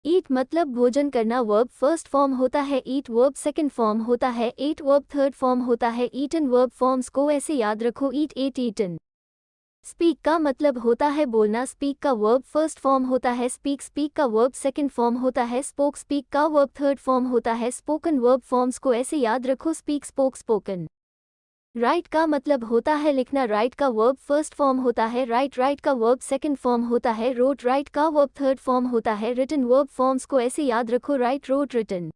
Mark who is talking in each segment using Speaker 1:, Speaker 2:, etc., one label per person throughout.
Speaker 1: ईट मतलब भोजन करना। वर्ब फर्स्ट फॉर्म होता है ईट, वर्ब सेकंड फॉर्म होता है एट, वर्ब थर्ड फॉर्म होता है ईटन। वर्ब फॉर्म्स को ऐसे याद रखो, ईट, एट, ईटन। स्पीक का मतलब होता है बोलना। स्पीक का वर्ब फर्स्ट फॉर्म होता है स्पीक, स्पीक का वर्ब सेकंड फॉर्म होता है स्पोक, स्पीक का वर्ब थर्ड फॉर्म होता है स्पोकन। वर्ब फॉर्म्स को ऐसे याद रखो, स्पीक, स्पोक, स्पोकन। राइट का मतलब होता है लिखना। राइट का वर्ब फर्स्ट फॉर्म होता है राइट, राइट का वर्ब सेकंड फॉर्म होता है रोट, राइट का वर्ब थर्ड फॉर्म होता है रिटन। वर्ब फॉर्म्स को ऐसे याद रखो, राइट, रोट, रिटन।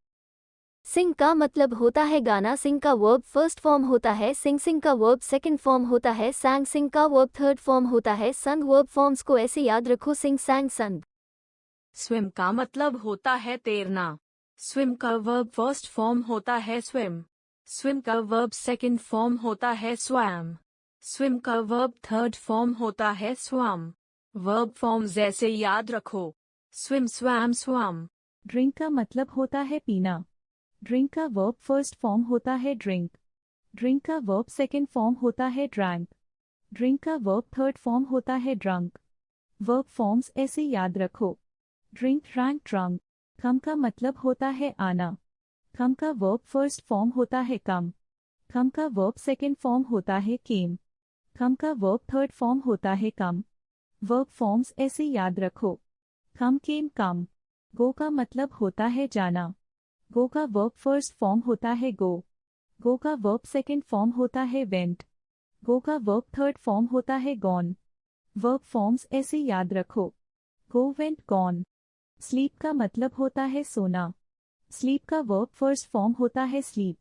Speaker 1: सिंग का मतलब होता है गाना। सिंग का वर्ब फर्स्ट फॉर्म होता है सिंग, सिंग का वर्ब सेकंड फॉर्म होता है सैंग, सिंग का वर्ब थर्ड फॉर्म होता है संग। वर्ब फॉर्म्स को ऐसे याद रखो, सिंग, सैंग, संग।
Speaker 2: स्विम का मतलब होता है तैरना। स्विम का वर्ब फर्स्ट फॉर्म होता है स्विम। स्विम का वर्ब सेकंड फॉर्म होता है स्वैम। स्विम का वर्ब थर्ड फॉर्म होता है स्वम। वर्ब फॉर्म्स ऐसे याद रखो, स्विम, स्वैम, स्वम।
Speaker 3: ड्रिंक का मतलब होता है पीना। ड्रिंक का वर्ब फर्स्ट फॉर्म होता है ड्रिंक। ड्रिंक का वर्ब सेकंड फॉर्म होता है ड्रैंक। ड्रिंक का वर्ब थर्ड फॉर्म होता है ड्रंक। वर्ब फॉर्म्स ऐसे याद रखो, ड्रिंक, ड्रैंक, ड्रंक। कम का मतलब होता है आना। कम का वर्ब फर्स्ट फॉर्म होता है कम। कम का वर्ब सेकंड फॉर्म होता है केम। कम का वर्ब थर्ड फॉर्म होता है कम। वर्ब फॉर्म्स ऐसे याद रखो, कम, केम, कम। गो का मतलब होता है जाना। गो का वर्ब फर्स्ट फॉर्म होता है गो। गो का वर्ब सेकंड फॉर्म होता है वेंट। गो का वर्ब थर्ड फॉर्म होता है गॉन। वर्ब फॉर्म्स ऐसे याद रखो, गो, वेंट, गॉन। स्लीप का मतलब होता है सोना। स्लीप का वर्ब फर्स्ट फॉर्म होता है स्लीप।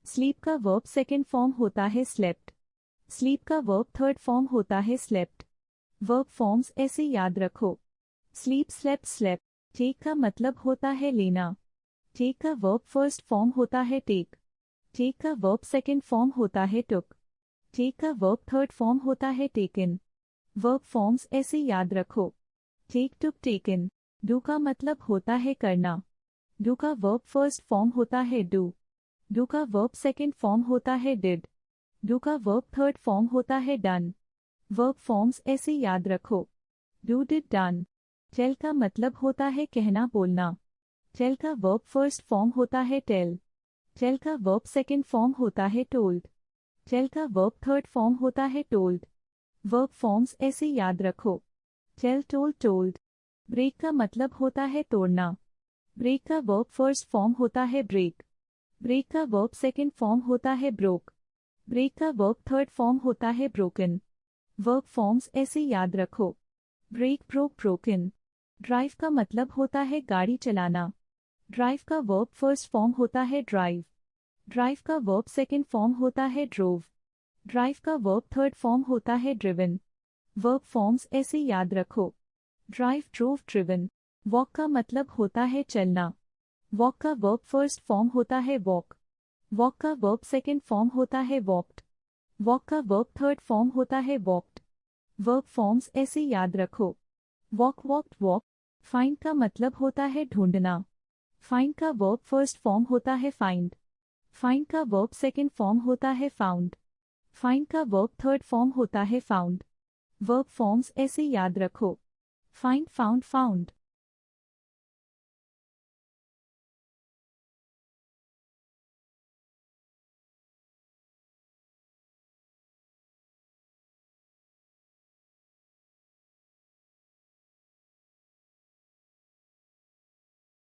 Speaker 3: स्लीप का वर्ब सेकंड फॉर्म होता है स्लेप्ट। स्लीप का वर्ब थर्ड फॉर्म होता है स्लेप्ट। वर्ब फॉर्म्स ऐसे याद रखो, स्लीप, स्लेप्ट, स्लेप्ट। टेक का मतलब होता है लेना। टेक का वर्ब फर्स्ट फॉर्म होता है टेक। टेक का वर्ब सेकंड फॉर्म होता है टुक। टेक का वर्ब थर्ड फॉर्म होता है टेकन। वर्ब फॉर्म्स ऐसे याद रखो, टेक, टुक, टेकन। डू का मतलब होता है करना। डू का वर्ब फर्स्ट फॉर्म होता है डू। डू का वर्ब सेकंड फॉर्म होता है डिड। डू का वर्ब थर्ड फॉर्म होता है डन। वर्ब फॉर्म्स ऐसे याद रखो, डू, डिड, डन। टेल का मतलब होता है कहना, बोलना। टेल का वर्ब फर्स्ट फॉर्म होता है टेल। टेल का वर्ब सेकंड फॉर्म होता है टोल्ड। टेल का वर्ब थर्ड फॉर्म होता है टोल्ड। वर्ब फॉर्म्स ऐसे याद रखो, टेल, टोल्ड, टोल्ड। ब्रेक का मतलब होता है तोड़ना। ब्रेक का वर्ब फर्स्ट फॉर्म होता है ब्रेक। ब्रेक का वर्ब सेकंड फॉर्म होता है ब्रोक। ब्रेक का वर्ब थर्ड फॉर्म होता है ब्रोकन। वर्ब फॉर्म्स ऐसे याद रखो, ब्रेक, ब्रोक, ब्रोकन। ड्राइव का मतलब होता है गाड़ी चलाना। ड्राइव का वर्ब फर्स्ट फॉर्म होता है ड्राइव। ड्राइव का वर्ब सेकंड फॉर्म होता है ड्रोव। ड्राइव का वर्ब थर्ड फॉर्म होता है ड्रिवन। वर्ब फॉर्म्स ऐसे याद रखो, ड्राइव, ड्रोव, ड्रिवन। वॉक का मतलब होता है चलना। वॉक का वर्ब फर्स्ट फॉर्म होता है वॉक। वॉक का वर्ब सेकंड फॉर्म होता है वॉक्ड। वॉक का वर्ब थर्ड फॉर्म होता है वॉक्ड। वर्ब फॉर्म्स ऐसे याद रखो, वॉक, वॉक्ड, वॉक। फाइंड का मतलब होता है ढूंढना। फाइंड का वर्ब फर्स्ट फॉर्म होता है फाइंड। फाइंड का वर्ब सेकंड फॉर्म होता है फाउंड। फाइंड का वर्ब थर्ड फॉर्म होता है फाउंड। वर्ब फॉर्म्स ऐसे याद रखो, फाइंड, फाउंड, फाउंड।